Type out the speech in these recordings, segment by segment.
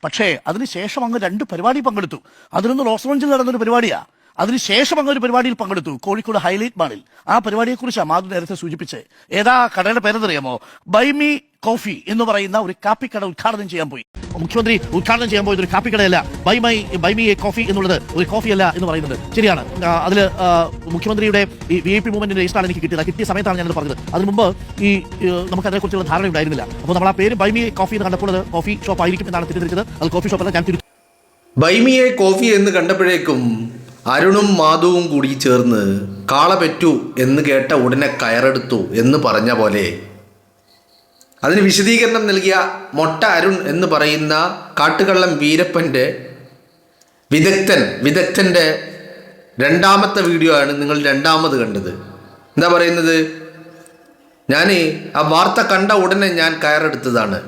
പക്ഷേ അതിനുശേഷം അങ്ങ് 2 പരിപാടി പങ്കെടുത്തു. അതിലൊന്ന് ലോസ് റോഞ്ചിൽ നടന്നൊരു പരിപാടിയാ. അതിനുശേഷം അങ്ങ് ഒരു പരിപാടിയിൽ പങ്കെടുത്തു, കോഴിക്കോട് ഹൈലൈറ്റ് മാളിൽ. ആ പരിപാടിയെക്കുറിച്ചാണ് മാധു നേരത്തെ സൂചിപ്പിച്ചത്. ഏതാ കടയുടെ പേരെന്നറിയാമോ? ബൈമി കോഫി എന്ന് പറയുന്ന ഒരു കാപ്പിക്കട ഉദ്ഘാടനം ചെയ്യാൻ പോയി. മുഖ്യമന്ത്രി ഉദ്ഘാടനം ചെയ്യാൻ പോയത് ഒരു കാപ്പിക്കടയല്ല. ബൈമി കോഫി എന്നുള്ളത് ഒരു കോഫിയല്ല എന്ന് പറയുന്നത് ശരിയാണ്. അതിൽ മുഖ്യമന്ത്രിയുടെ ഈ VIP മൂവ്മെന്റിന്റെ രജിസ്റ്ററാണ് എനിക്ക് കിട്ടിയത്. കിട്ടിയ സമയത്താണ് ഞാനത് പറഞ്ഞത്. അതിന് മുമ്പ് നമുക്ക് അതിനെക്കുറിച്ചുള്ള ധാരണ ഉണ്ടായിരുന്നില്ല. അപ്പോൾ നമ്മൾ ആ പേര് ബൈമി കോഫി എന്ന് കണ്ടപ്പോൾ അത് കോഫി ഷോപ്പ് ആയിരിക്കും എന്നാണ് തെറ്റിദ്ധരിച്ചത്. അത് കോഫി ഷോപ്പല്ല. ഞാൻ ബൈമിയെ കോഫി എന്ന് കണ്ടപ്പോഴേക്കും അരുണും മാധുവും കൂടി ചേർന്ന് കാള പെറ്റു എന്ന് കേട്ട ഉടനെ കയറെടുത്തു എന്ന് പറഞ്ഞ പോലെ അതിന് വിശദീകരണം നൽകിയ മൊട്ട അരുൺ എന്ന് പറയുന്ന കാട്ടുകള്ളം വീരപ്പൻ്റെ വിദഗ്ധൻ്റെ രണ്ടാമത്തെ വീഡിയോ ആണ് നിങ്ങൾ രണ്ടാമത് കണ്ടത്. എന്താ പറയുന്നത്? ഞാൻ ആ വാർത്ത കണ്ട ഉടനെ ഞാൻ കയറെടുത്തതാണ്.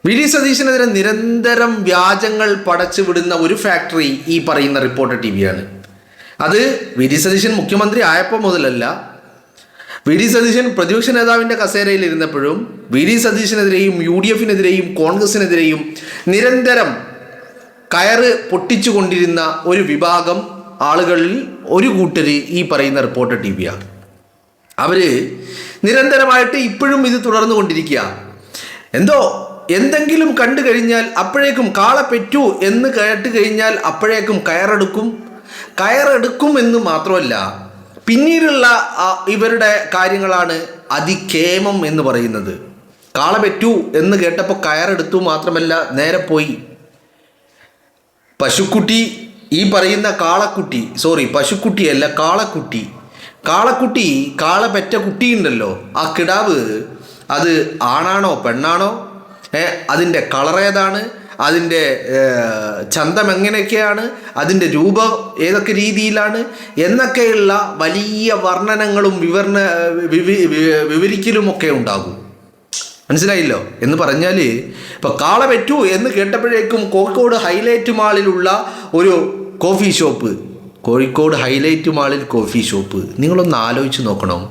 വി.ഡി. സതീശനെതിരെ നിരന്തരം വ്യാജങ്ങൾ പടച്ചു വിടുന്ന ഒരു ഫാക്ടറി ഈ പറയുന്ന റിപ്പോർട്ടർ ടിവിയാണ്. അത് വി.ഡി. സതീശൻ മുഖ്യമന്ത്രി ആയപ്പോൾ മുതലല്ല, വി.ഡി. സതീശൻ പ്രതിപക്ഷ നേതാവിൻ്റെ കസേരയിൽ ഇരുന്നപ്പോഴും വി.ഡി. സതീശനെതിരെയും UDF-നെതിരെയും കോൺഗ്രസിനെതിരെയും നിരന്തരം കയറ് പൊട്ടിച്ചു കൊണ്ടിരുന്ന ഒരു വിഭാഗം ആളുകളിൽ ഒരു കൂട്ടർ ഈ പറയുന്ന റിപ്പോർട്ടർ ടിവിയാണ്. അവർ നിരന്തരമായിട്ട് ഇപ്പോഴും ഇത് തുടർന്നു കൊണ്ടിരിക്കുക. എന്തെങ്കിലും കണ്ടു കഴിഞ്ഞാൽ അപ്പോഴേക്കും കാള പെറ്റു എന്ന് കേട്ട് കഴിഞ്ഞാൽ അപ്പോഴേക്കും കയറെടുക്കും എന്ന് മാത്രമല്ല, പിന്നീടുള്ള ഇവരുടെ കാര്യങ്ങളാണ് അതിക്ഷേമം എന്ന് പറയുന്നത്. കാള പെറ്റു എന്ന് കേട്ടപ്പോൾ കയറെടുത്ു മാത്രമല്ല, നേരെ പോയി പശുക്കുട്ടി, ഈ പറയുന്ന പശുക്കുട്ടിയല്ല കാളക്കുട്ടി, കാള പെറ്റ കുട്ടിയുണ്ടല്ലോ, ആ കിടാവ് അത് ആണാണോ പെണ്ണാണോ, അതിൻ്റെ കളർ ഏതാണ്, അതിൻ്റെ ചന്തം എങ്ങനെയൊക്കെയാണ്, അതിൻ്റെ രൂപം ഏതൊക്കെ രീതിയിലാണ് എന്നൊക്കെയുള്ള വലിയ വർണ്ണനങ്ങളും വിവരിക്കലുമൊക്കെ ഉണ്ടാകും. മനസ്സിലായില്ലോ എന്ന് പറഞ്ഞാൽ, ഇപ്പോൾ കാള പെറ്റു എന്ന് കേട്ടപ്പോഴേക്കും കോഴിക്കോട് ഹൈലൈറ്റ് മാളിലുള്ള ഒരു കോഫി ഷോപ്പ്, നിങ്ങളൊന്ന് ആലോചിച്ച് നോക്കണം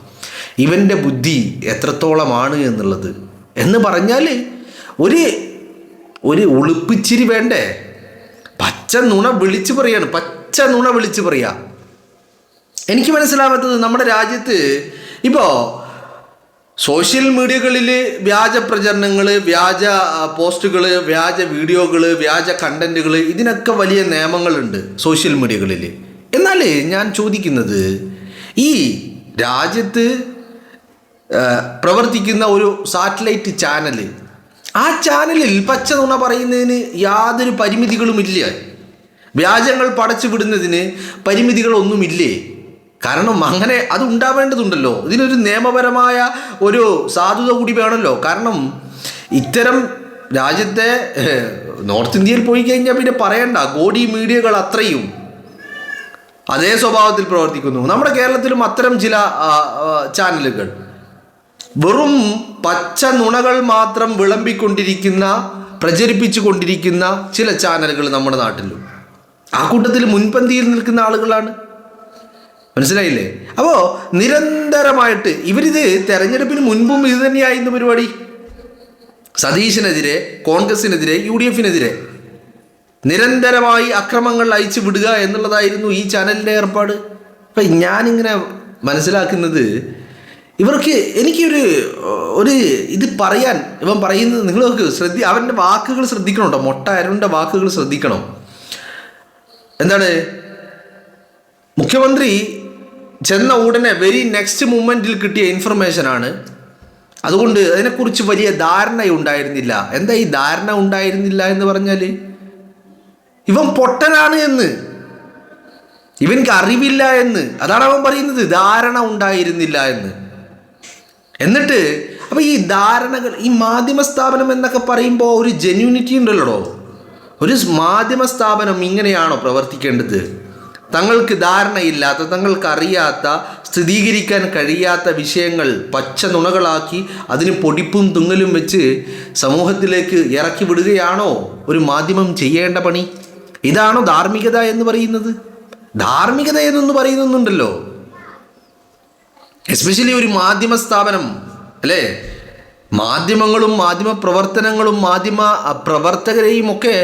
ഇവൻ്റെ ബുദ്ധി എത്രത്തോളമാണ് എന്നുള്ളത്. എന്ന് പറഞ്ഞാൽ ഒരു ഉളുപ്പിച്ചിരി വേണ്ടേ? പച്ച നുണ വിളിച്ചു പറയാ. എനിക്ക് മനസ്സിലാവാത്തത്, നമ്മുടെ രാജ്യത്ത് ഇപ്പോൾ സോഷ്യൽ മീഡിയകളിൽ വ്യാജ പ്രചരണങ്ങൾ, വ്യാജ പോസ്റ്റുകൾ, വ്യാജ വീഡിയോകൾ, വ്യാജ കണ്ടന്റുകൾ, ഇതിനൊക്കെ വലിയ നിയമങ്ങളുണ്ട് സോഷ്യൽ മീഡിയകളിൽ. എന്നാൽ ഞാൻ ചോദിക്കുന്നത്, ഈ രാജ്യത്ത് പ്രവർത്തിക്കുന്ന ഒരു സാറ്റലൈറ്റ് ചാനൽ, ആ ചാനലിൽ പച്ച നുണ പറയുന്നതിന് യാതൊരു പരിമിതികളുമില്ല, വ്യാജങ്ങൾ പടച്ചു വിടുന്നതിന് പരിമിതികളൊന്നുമില്ലേ? കാരണം അങ്ങനെ അത് ഉണ്ടാവേണ്ടതുണ്ടല്ലോ. ഇതിനൊരു നിയമപരമായ ഒരു സാധുത കൂടി വേണമല്ലോ. കാരണം ഇത്തരം രാജ്യത്തെ നോർത്ത് ഇന്ത്യയിൽ പോയി കഴിഞ്ഞാൽ പിന്നെ പറയണ്ട, ഗോഡി മീഡിയകൾ അത്രയും അതേ സ്വഭാവത്തിൽ പ്രവർത്തിക്കുന്നു. നമ്മുടെ കേരളത്തിലും അത്തരം ചില ചാനലുകൾ വെറും പച്ച നുണകൾ മാത്രം പ്രചരിപ്പിച്ചു കൊണ്ടിരിക്കുന്ന ചില ചാനലുകൾ നമ്മുടെ നാട്ടിലും ആ കൂട്ടത്തിൽ മുൻപന്തിയിൽ നിൽക്കുന്ന ആളുകളാണ്. മനസ്സിലായില്ലേ? അപ്പോൾ നിരന്തരമായിട്ട് ഇവരിത് തെരഞ്ഞെടുപ്പിന് മുൻപും ഇത് തന്നെയായിരുന്നു പരിപാടി. സതീശനെതിരെ, കോൺഗ്രസിനെതിരെ, UDF-നെതിരെ നിരന്തരമായി അക്രമങ്ങൾ അയച്ചു വിടുക എന്നുള്ളതായിരുന്നു ഈ ചാനലിൻ്റെ ഏർപ്പാട്. അപ്പം ഞാനിങ്ങനെ മനസ്സിലാക്കുന്നത്, എനിക്കൊരു ഇത് പറയാൻ ഇവൻ പറയുന്നത് നിങ്ങൾക്ക് അവൻ്റെ വാക്കുകൾ ശ്രദ്ധിക്കണം കേട്ടോ. മൊട്ട അരുണിൻ്റെ വാക്കുകൾ ശ്രദ്ധിക്കണം. എന്താണ്? മുഖ്യമന്ത്രി ചെന്ന ഉടനെ വെരി നെക്സ്റ്റ് മൂമെൻറ്റിൽ കിട്ടിയ ഇൻഫർമേഷനാണ്. അതുകൊണ്ട് അതിനെക്കുറിച്ച് വലിയ ധാരണയുണ്ടായിരുന്നില്ല. എന്താ ഈ ധാരണ ഉണ്ടായിരുന്നില്ല എന്ന് പറഞ്ഞാൽ, ഇവൻ പൊട്ടനാണ് എന്ന്, ഇവൻക്ക് അറിവില്ല എന്ന്, അതാണ് അവൻ പറയുന്നത്. ധാരണ ഉണ്ടായിരുന്നില്ല എന്ന്. എന്നിട്ട് അപ്പോൾ ഈ ധാരണകൾ, ഈ മാധ്യമ സ്ഥാപനം എന്നൊക്കെ പറയുമ്പോൾ ഒരു ജെന്യൂനിറ്റി ഉണ്ടല്ലോ. ഒരു മാധ്യമ സ്ഥാപനം ഇങ്ങനെയാണോ പ്രവർത്തിക്കേണ്ടത്? തങ്ങൾക്ക് ധാരണയില്ലാത്ത, തങ്ങൾക്ക് അറിയാത്ത, സ്ഥിരീകരിക്കാൻ കഴിയാത്ത വിഷയങ്ങൾ പച്ച നുണകളാക്കി അതിന് പൊടിപ്പും തുങ്ങലും വെച്ച് സമൂഹത്തിലേക്ക് ഇറക്കി വിടുകയാണോ ഒരു മാധ്യമം ചെയ്യേണ്ട പണി? ഇതാണോ ധാർമ്മികത എന്ന് പറയുന്നത്? ധാർമ്മികത എന്നൊന്ന് പറയുന്നുണ്ടല്ലോ, എസ്പെഷ്യലി ഒരു മാധ്യമ സ്ഥാപനം അല്ലേ? മാധ്യമങ്ങളും മാധ്യമ പ്രവർത്തനങ്ങളും മാധ്യമ പ്രവർത്തകരെയും ഒക്കെ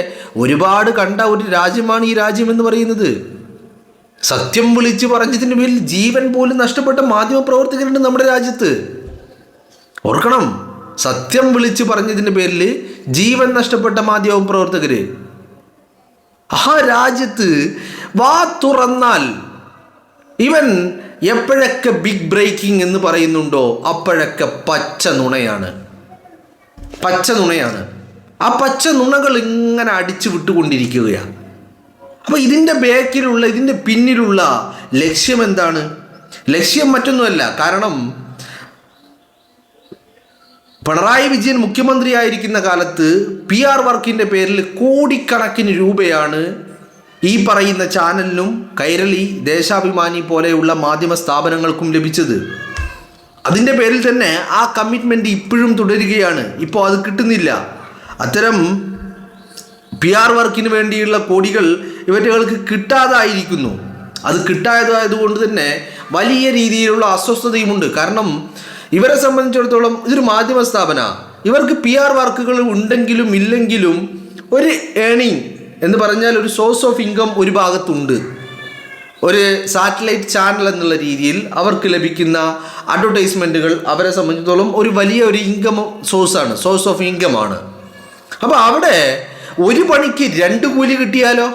ഒരുപാട് കണ്ട ഒരു രാജ്യമാണ് ഈ രാജ്യം എന്ന് പറയുന്നത്. സത്യം വിളിച്ച് പറഞ്ഞതിന് പേരിൽ ജീവൻ പോലും നഷ്ടപ്പെട്ട മാധ്യമ പ്രവർത്തകരുണ്ട് നമ്മുടെ രാജ്യത്ത്. ഓർക്കണം, സത്യം വിളിച്ച് പറഞ്ഞതിന് പേരിൽ ജീവൻ നഷ്ടപ്പെട്ട മാധ്യമ പ്രവർത്തകര്. ആ രാജ്യത്ത് വാ തുറന്നാൽ ഇവൻ എപ്പോഴൊക്കെ ബിഗ് ബ്രേക്കിംഗ് എന്ന് പറയുന്നുണ്ടോ അപ്പോഴൊക്കെ പച്ച നുണയാണ്. ആ പച്ച നുണകൾ ഇങ്ങനെ അടിച്ചു വിട്ടുകൊണ്ടിരിക്കുകയാണ്. അപ്പോൾ ഇതിൻ്റെ പിന്നിലുള്ള ലക്ഷ്യം എന്താണ്? ലക്ഷ്യം മറ്റൊന്നുമല്ല. കാരണം പിണറായി വിജയൻ മുഖ്യമന്ത്രിയായിരിക്കുന്ന കാലത്ത് PR വർക്കിൻ്റെ പേരിൽ കോടിക്കണക്കിന് രൂപയാണ് ഈ പറയുന്ന ചാനലിനും കൈരളി, ദേശാഭിമാനി പോലെയുള്ള മാധ്യമ സ്ഥാപനങ്ങൾക്കും ലഭിച്ചത്. അതിൻ്റെ പേരിൽ തന്നെ ആ കമ്മിറ്റ്മെൻറ്റ് ഇപ്പോഴും തുടരുകയാണ്. ഇപ്പോൾ അത് കിട്ടുന്നില്ല. അത്തരം PR വർക്കിന് വേണ്ടിയുള്ള കോടികൾ ഇവറ്റകൾക്ക് കിട്ടാതായിരിക്കുന്നു. അത് കിട്ടാതായതുകൊണ്ട് തന്നെ വലിയ രീതിയിലുള്ള അസ്വസ്ഥതയുമുണ്ട്. കാരണം ഇവരെ സംബന്ധിച്ചിടത്തോളം ഇതൊരു മാധ്യമ സ്ഥാപന, ഇവർക്ക് PR വർക്കുകൾ ഉണ്ടെങ്കിലും ഇല്ലെങ്കിലും ഒരു ഏണിങ് എന്ന് പറഞ്ഞാൽ ഒരു സോഴ്സ് ഓഫ് ഇൻകം ഒരു ഭാഗത്തുണ്ട്. ഒരു സാറ്റലൈറ്റ് ചാനൽ എന്നുള്ള രീതിയിൽ അവർക്ക് ലഭിക്കുന്ന അഡ്വർടൈസ്മെൻറ്റുകൾ അവരെ സംബന്ധിച്ചിടത്തോളം ഒരു വലിയ ഒരു ഇൻകം സോഴ്സ് ഓഫ് ഇൻകമാണ്. അപ്പോൾ അവിടെ ഒരു പണിക്ക് 2 കൂലി കിട്ടിയാലോ?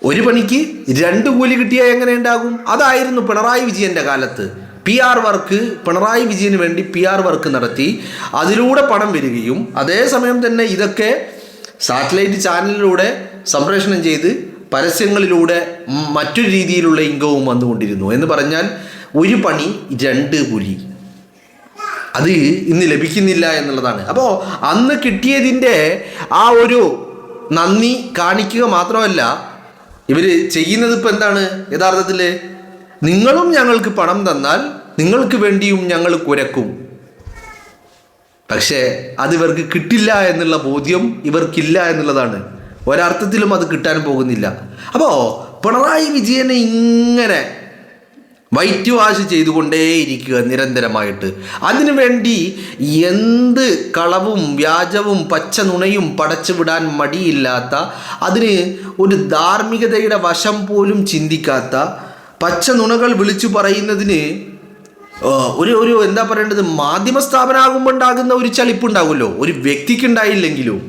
ഒരു പണിക്ക് 2 കൂലി കിട്ടിയാൽ എങ്ങനെ ഉണ്ടാകും? അതായിരുന്നു പിണറായി വിജയൻ്റെ കാലത്ത്. PR വർക്ക്, പിണറായി വിജയന് വേണ്ടി PR വർക്ക് നടത്തി അതിലൂടെ പണം വരികയും അതേസമയം തന്നെ ഇതൊക്കെ സാറ്റലൈറ്റ് ചാനലിലൂടെ സംപ്രേഷണം ചെയ്ത് പരസ്യങ്ങളിലൂടെ മറ്റൊരു രീതിയിലുള്ള ഇൻകവും വന്നുകൊണ്ടിരുന്നു. എന്ന് പറഞ്ഞാൽ ഒരു പണി 2 കൂലി. അത് ഇന്ന് ലഭിക്കുന്നില്ല എന്നുള്ളതാണ്. അപ്പോൾ അന്ന് കിട്ടിയതിൻ്റെ ആ ഒരു നന്ദി കാണിക്കുക മാത്രമല്ല, ഇവർ ചെയ്യുന്നത് ഇപ്പം എന്താണ്? യഥാർത്ഥത്തിൽ നിങ്ങളും ഞങ്ങൾക്ക് പണം തന്നാൽ നിങ്ങൾക്ക് വേണ്ടിയും ഞങ്ങൾ കുരക്കും. പക്ഷേ അത് ഇവർക്ക് കിട്ടില്ല എന്നുള്ള ബോധ്യം ഇവർക്കില്ല എന്നുള്ളതാണ്. ഒരർത്ഥത്തിലും അത് കിട്ടാൻ പോകുന്നില്ല. അപ്പോൾ പിണറായി വിജയനെ ഇങ്ങനെ വൈറ്റ് വാഷ് ചെയ്തുകൊണ്ടേയിരിക്കുക നിരന്തരമായിട്ട്. അതിനുവേണ്ടി എന്ത് കളവും വ്യാജവും പച്ച നുണയും പടച്ചു വിടാൻ മടിയില്ലാത്ത, അതിന് ഒരു ധാർമ്മികതയുടെ വശം പോലും ചിന്തിക്കാത്ത, പച്ച നുണകൾ വിളിച്ചു പറയുന്നതിന് ഒരു എന്താ പറയേണ്ടത്, മാധ്യമ സ്ഥാപനമാകുമ്പോൾ ഉണ്ടാകുന്ന ഒരു ചലിപ്പുണ്ടാകുമല്ലോ, ഒരു വ്യക്തിക്ക് ഉണ്ടായില്ലെങ്കിലും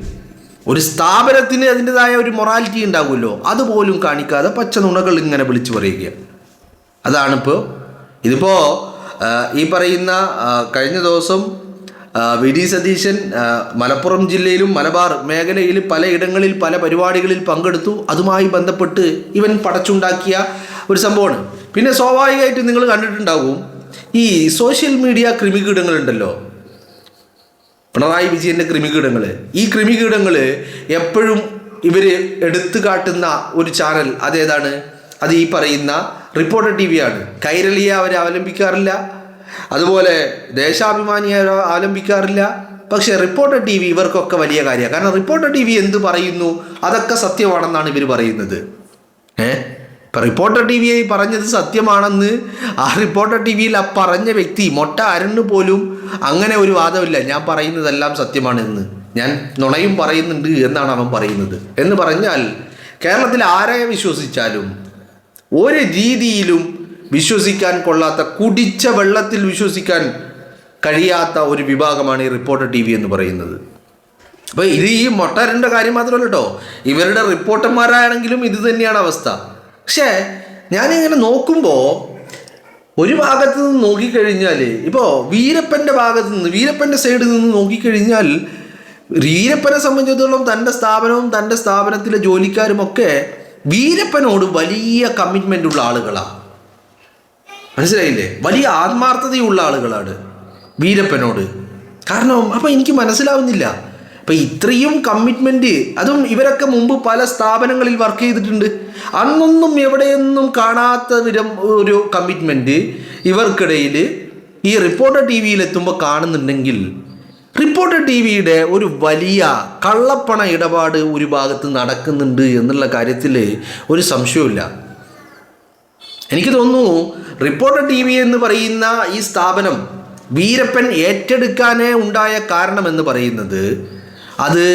ഒരു സ്ഥാപനത്തിന് അതിൻ്റെതായ ഒരു മൊറാലിറ്റി ഉണ്ടാകുമല്ലോ, അതുപോലും കാണിക്കാതെ പച്ച നുണകൾ ഇങ്ങനെ വിളിച്ചു പറയുക. അതാണിപ്പോൾ ഇതിപ്പോൾ ഈ പറയുന്ന കഴിഞ്ഞ ദിവസം VD സതീശൻ മലപ്പുറം ജില്ലയിലും മലബാർ മേഖലയിൽ പലയിടങ്ങളിൽ പല പരിപാടികളിൽ പങ്കെടുത്തു. അതുമായി ബന്ധപ്പെട്ട് ഇവൻ പടച്ചുണ്ടാക്കിയ ഒരു സംഭവമാണ്. പിന്നെ സ്വാഭാവികമായിട്ട് നിങ്ങൾ കണ്ടിട്ടുണ്ടാവും, ഈ സോഷ്യൽ മീഡിയ ക്രിമികീടങ്ങളുണ്ടല്ലോ, പിണറായി വിജയൻ്റെ ക്രിമികീടങ്ങൾ. ഈ ക്രിമികീടങ്ങൾ എപ്പോഴും ഇവർ എടുത്തു കാട്ടുന്ന ഒരു ചാനൽ അതേതാണ്? അത് ഈ പറയുന്ന റിപ്പോർട്ടർ TV ആണ്. കൈരളിയെ അവർ അവലംബിക്കാറില്ല, അതുപോലെ ദേശാഭിമാനിയെ അവലംബിക്കാറില്ല. പക്ഷേ റിപ്പോർട്ടർ TV ഇവർക്കൊക്കെ വലിയ കാര്യമാണ്. കാരണം റിപ്പോർട്ടർ TV എന്ത് പറയുന്നു അതൊക്കെ സത്യമാണെന്നാണ് ഇവർ പറയുന്നത്. ഇപ്പം റിപ്പോർട്ടർ TV പറഞ്ഞത് സത്യമാണെന്ന് ആ റിപ്പോർട്ടർ TVയിൽ ആ പറഞ്ഞ വ്യക്തി മൊട്ട അരണ് പോലും അങ്ങനെ ഒരു വാദമില്ല, ഞാൻ പറയുന്നതെല്ലാം സത്യമാണെന്ന്, ഞാൻ നുണയും പറയുന്നുണ്ട് എന്നാണ് അവൻ പറയുന്നത്. എന്ന് പറഞ്ഞാൽ കേരളത്തിൽ ആരെ വിശ്വസിച്ചാലും ഒരു രീതിയിലും വിശ്വസിക്കാൻ കൊള്ളാത്ത, കുടിച്ച വെള്ളത്തിൽ വിശ്വസിക്കാൻ കഴിയാത്ത ഒരു വിഭാഗമാണ് ഈ റിപ്പോർട്ടർ TV എന്ന് പറയുന്നത്. അപ്പോൾ ഇത് ഈ മൊട്ടരൻ്റെ കാര്യം മാത്രമല്ല കേട്ടോ, ഇവരുടെ റിപ്പോർട്ടർമാരാണെങ്കിലും ഇത് തന്നെയാണ് അവസ്ഥ. പക്ഷേ ഞാനിങ്ങനെ നോക്കുമ്പോൾ ഒരു ഭാഗത്ത് നിന്ന് നോക്കിക്കഴിഞ്ഞാൽ, ഇപ്പോൾ വീരപ്പൻ്റെ ഭാഗത്ത് നിന്ന്, വീരപ്പൻ്റെ സൈഡിൽ നിന്ന് നോക്കിക്കഴിഞ്ഞാൽ, വീരപ്പനെ സംബന്ധിച്ചിടത്തോളം തൻ്റെ സ്ഥാപനവും തൻ്റെ സ്ഥാപനത്തിലെ ജോലിക്കാരുമൊക്കെ വീരപ്പനോട് വലിയ കമ്മിറ്റ്മെൻ്റ് ഉള്ള ആളുകളാണ്. മനസ്സിലായില്ലേ? വലിയ ആത്മാർത്ഥതയുള്ള ആളുകളാണ് വീരപ്പനോട്. കാരണം അപ്പം എനിക്ക് മനസ്സിലാവുന്നില്ല, അപ്പം ഇത്രയും കമ്മിറ്റ്മെൻറ്റ്, അതും ഇവരൊക്കെ മുമ്പ് പല സ്ഥാപനങ്ങളിൽ വർക്ക് ചെയ്തിട്ടുണ്ട്, അന്നൊന്നും എവിടെയൊന്നും കാണാത്ത വിധം ഒരു കമ്മിറ്റ്മെൻറ്റ് ഇവർക്കിടയിൽ ഈ റിപ്പോർട്ടർ TVയിൽ എത്തുമ്പോൾ കാണുന്നുണ്ടെങ്കിൽ, റിപ്പോർട്ടർ TVയുടെ ഒരു വലിയ കള്ളപ്പണ ഇടപാട് ഒരു ഭാഗത്ത് നടക്കുന്നുണ്ട് എന്നുള്ള കാര്യത്തിൽ ഒരു സംശയമില്ല. എനിക്ക് തോന്നുന്നു റിപ്പോർട്ടർ TV എന്ന് പറയുന്ന ഈ സ്ഥാപനം വീരപ്പൻ ഏറ്റെടുക്കാനേ ഉണ്ടായ കാരണമെന്ന് പറയുന്നത് അത്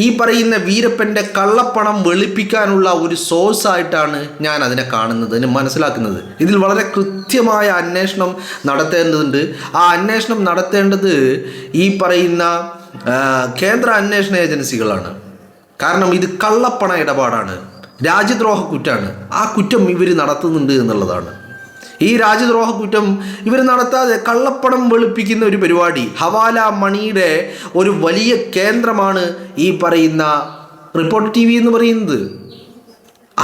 ഈ പറയുന്ന വീരപ്പൻ്റെ കള്ളപ്പണം വെളുപ്പിക്കാനുള്ള ഒരു സോഴ്സായിട്ടാണ് ഞാൻ അതിനെ കാണുന്നത്, അതിനെ മനസ്സിലാക്കുന്നത്. ഇതിൽ വളരെ കൃത്യമായ അന്വേഷണം നടത്തേണ്ടതുണ്ട്. ആ അന്വേഷണം നടത്തേണ്ടത് ഈ പറയുന്ന കേന്ദ്ര അന്വേഷണ ഏജൻസികളാണ്. കാരണം ഇത് കള്ളപ്പണ ഇടപാടാണ്, രാജ്യദ്രോഹ കുറ്റമാണ്. ആ കുറ്റം ഇവർ നടത്തുന്നുണ്ട് എന്നുള്ളതാണ്. ഈ രാജ്യദ്രോഹ കുറ്റം ഇവർ നടത്താതെ കള്ളപ്പണം വെളുപ്പിക്കുന്ന ഒരു പരിപാടി, ഹവാല മണിയുടെ ഒരു വലിയ കേന്ദ്രമാണ് ഈ പറയുന്ന റിപ്പോർട്ടർ TV എന്ന് പറയുന്നത്.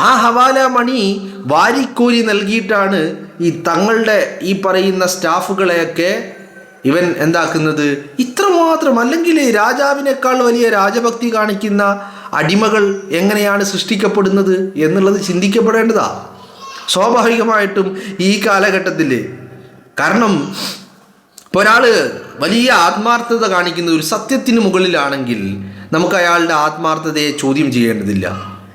ആ ഹവാല മണി വാരിക്കോരി നൽകിയിട്ടാണ് ഈ തങ്ങളുടെ ഈ പറയുന്ന സ്റ്റാഫുകളെയൊക്കെ ഇവൻ എന്താക്കുന്നത്. ഇത്രമാത്രം, അല്ലെങ്കിൽ രാജാവിനേക്കാൾ വലിയ രാജഭക്തി കാണിക്കുന്ന അടിമകൾ എങ്ങനെയാണ് സൃഷ്ടിക്കപ്പെടുന്നത് എന്നുള്ളത് ചിന്തിക്കപ്പെടേണ്ടതാ സ്വാഭാവികമായിട്ടും ഈ കാലഘട്ടത്തിൽ. കാരണം ഇപ്പോൾ ഒരാൾ വലിയ ആത്മാർത്ഥത കാണിക്കുന്ന ഒരു സത്യത്തിന് മുകളിലാണെങ്കിൽ നമുക്ക് അയാളുടെ ആത്മാർത്ഥതയെ ചോദ്യം ചെയ്യേണ്ടതില്ല.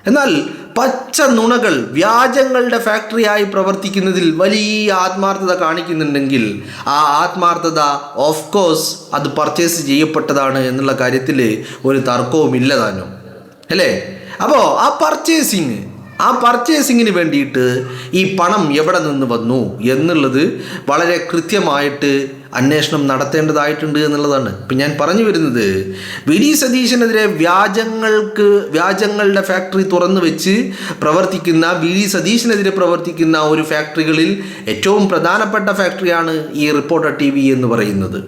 എന്നാൽ പച്ച നുണകൾ, വ്യാജങ്ങളുടെ ഫാക്ടറിയായി പ്രവർത്തിക്കുന്നതിൽ വലിയ ആത്മാർത്ഥത കാണിക്കുന്നുണ്ടെങ്കിൽ ആ ആത്മാർത്ഥത ഓഫ് കോഴ്സ് അത് പർച്ചേസ് ചെയ്യപ്പെട്ടതാണ് എന്നുള്ള കാര്യത്തിൽ ഒരു തർക്കവുമില്ല താനും, അല്ലേ? അപ്പോൾ ആ പർച്ചേസിങ്ങിന് വേണ്ടിയിട്ട് ഈ പണം എവിടെ നിന്ന് വന്നു എന്നുള്ളത് വളരെ കൃത്യമായിട്ട് അന്വേഷണം നടത്തേണ്ടതായിട്ടുണ്ട് എന്നുള്ളതാണ്. ഇപ്പം ഞാൻ പറഞ്ഞു വരുന്നത്, VD സതീശനെതിരെ വ്യാജങ്ങളുടെ ഫാക്ടറി തുറന്നു വെച്ച് പ്രവർത്തിക്കുന്ന, VD സതീശനെതിരെ പ്രവർത്തിക്കുന്ന ഒരു ഫാക്ടറികളിൽ ഏറ്റവും പ്രധാനപ്പെട്ട ഫാക്ടറിയാണ് ഈ റിപ്പോർട്ടർ TV എന്ന് പറയുന്നത്.